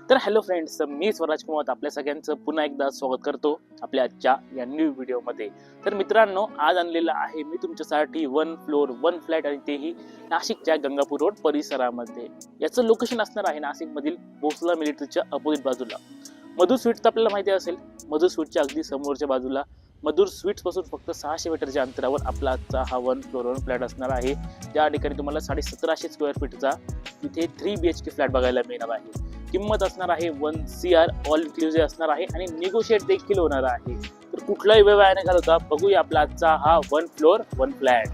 तर hello friends, मी स्वराज कुमार आपल्या सगळ्यांचं पुन्हा एकदा स्वागत करतो आपल्या आजच्या या न्यू व्हिडिओमध्ये. तर मित्रांनो, आज आणलेला आहे मी तुमच्यासाठी 1 फ्लोर 1 फ्लॅट आणि तेही नाशिकच्या गंगापूर रोड परिसरामध्ये. याचं लोकेशन असणार आहे नाशिकमधील भोसला मिलिटरीच्या अपोजिट बाजूला. मधुर स्वीट्स तर आपल्याला माहिती असेल, मधुर स्वीटच्या अगदी समोरच्या बाजूला मधुर स्वीट्स पासून फक्त 600 मीटरच्या अंतरावर आपला आजचा हा 1 फ्लोर 1 फ्लॅट असणार आहे. त्या ठिकाणी तुम्हाला 1750 स्क्वेअर फीटचा इथे 3 BHK फ्लॅट बघायला मिळणार आहे. किंमत असणार आहे 1 CR, ऑल इन्क्लुसिव्ह असणार आहे आणि निगोशिएट देखील होणार आहे. तर कुठलाही वेळ वाया न घालवता बघूया आपला आजचा हा 1 फ्लोर 1 फ्लॅट.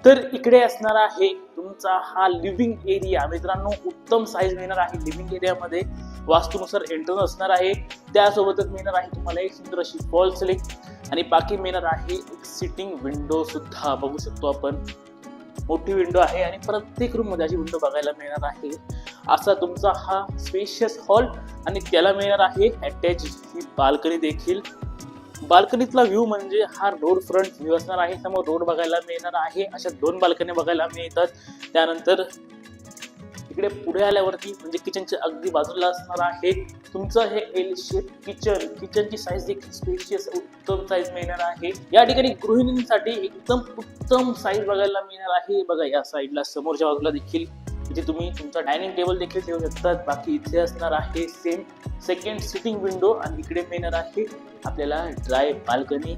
तर इकडे असणार आहे तुमचा हा लिव्हिंग एरिया. मित्रांनो, उत्तम साईज मिळणार आहे लिव्हिंग एरियामध्ये. वास्तूनुसार एंट्रन्स असणार आहे, त्यासोबतच मिळणार आहे तुम्हाला एक सुंदर अशी फॉल सिलिंग आणि बाकी मिळणार आहे एक सिटिंग विंडो सुद्धा. बघू शकतो आपण, मोठी विंडो आहे आणि प्रत्येक रूम मध्ये अशी विंडो बघायला मिळणार आहे. असा तुमचा हा स्पेशियस हॉल आणि त्याला मिळणार आहे अटॅच ही बाल्कनी देखील. बाल्कनीतला व्ह्यू म्हणजे हा रोड फ्रंट व्ह्यू असणार आहे. समोर रोड बघायला मिळणार आहे. अशा 2 बाल्कनी बघायला मिळतात. त्यानंतर इकडे पुढे आल्यावरती म्हणजे किचनच्या अगदी बाजूला असणार आहे तुमचं हे एल शेप किचन. किचनची साईज देखील स्पेशियस उत्तम साईज मिळणार आहे. या ठिकाणी गृहिणींसाठी एकदम उत्तम साईज बघायला मिळणार आहे. बघा, या साईडला समोरच्या बाजूला देखील इथे तुम्ही तुमचा डायनिंग टेबल देखील ठेवू शकतात. बाकी इथे असणार आहे सेम सेकंड सिटिंग विंडो आणि इकडे मिळणार आहे आपल्याला ड्राय बाल्कनी.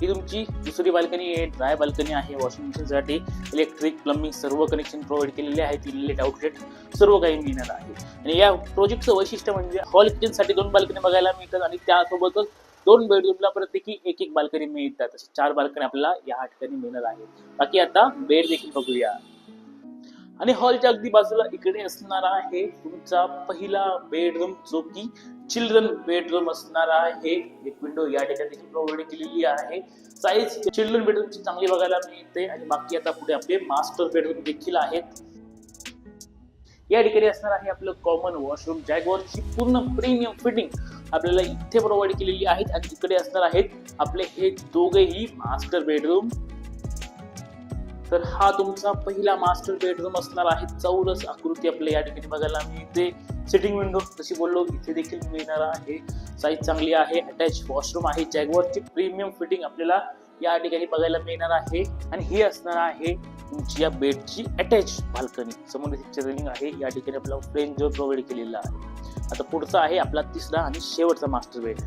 ही तुमची दुसरी बाल्कनी आहे. ड्राय बाल्कनी आहे. वॉशिंग मशीनसाठी इलेक्ट्रिक, प्लंबिंग सर्व कनेक्शन प्रोव्हाइड केलेले आहेत. इनलेट, आउटलेट सर्व काही मिळणार आहे. आणि या प्रोजेक्टचं वैशिष्ट्य म्हणजे हॉल किचनसाठी 2 बाल्कनी बघायला मिळतात आणि त्यासोबतच 2 बेडरूमला प्रत्येकी एक बाल्कनी मिळतात. अशा 4 बाल्कनी आपल्याला या ठिकाणी मिळणार आहे. बाकी आता बेड देखील बघूया. आणि हॉलच्या अगदी बाजूला इकडे असणार आहे तुमचा पहिला बेडरूम, जो की चिल्ड्रन बेडरूम असणार आहे. एक विंडो या ठिकाणी देखील प्रोव्हाइड केलेली आहे. साईज चिल्ड्रन बेडरूमची चांगली बघायला मिळते. आणि बाकी आता पुढे आपले मास्टर बेडरूम देखील आहेत. या ठिकाणी असणार आहे आपलं कॉमन वॉशरूम. जॅग्वारची पूर्ण प्रीमियम फिटिंग आपल्याला इथे प्रोव्हाइड केलेली आहेत. आणि इकडे असणार आहेत आपले हे दोघेही मास्टर बेडरूम. तर हा तुमचा पहिला मास्टर बेडरूम असणार आहे. चौरस आकृती आपल्याला या ठिकाणी बघायला मिळते. सिटिंग विंडो जशी बोललो इथे देखील मिळणार आहे. साईज चांगली आहे. अटॅच वॉशरूम आहे. जॅग्वारची प्रीमियम फिटिंग आपल्याला या ठिकाणी बघायला मिळणार आहे. आणि ही असणार आहे तुमची या बेडची अटॅच बाल्कनी. समोर रेलिंग आहे. या ठिकाणी आपल्याला फ्रेंच डोअर प्रोव्हाइड केलेला आहे. आता पुढचा आहे आपला तिसरा आणि शेवटचा मास्टर बेड.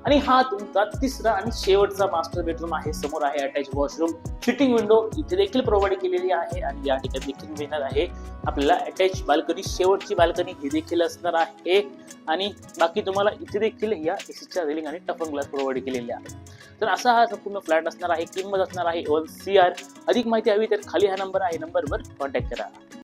आणि हा तुमचा तिसरा आणि शेवटचा मास्टर बेडरूम आहे. समोर आहे अटॅच वॉशरूम, सिटिंग विंडो इथे देखील प्रोव्हाइड केलेली आहे. आणि या ठिकाणी देखील मिळणार आहे आपल्याला अटॅच बाल्कनी. शेवटची बाल्कनी ही देखील असणार आहे. आणि बाकी तुम्हाला इथे देखील या एसीच्या रेलिंग आणि टफन ग्लास प्रोव्हाइड केलेले आहे. तर असा हा संपूर्ण फ्लॅट असणार आहे. किंमत असणार आहे 1 CR. अधिक माहिती हवी तर खाली हा नंबर आहे, नंबरवर कॉन्टॅक्ट करा.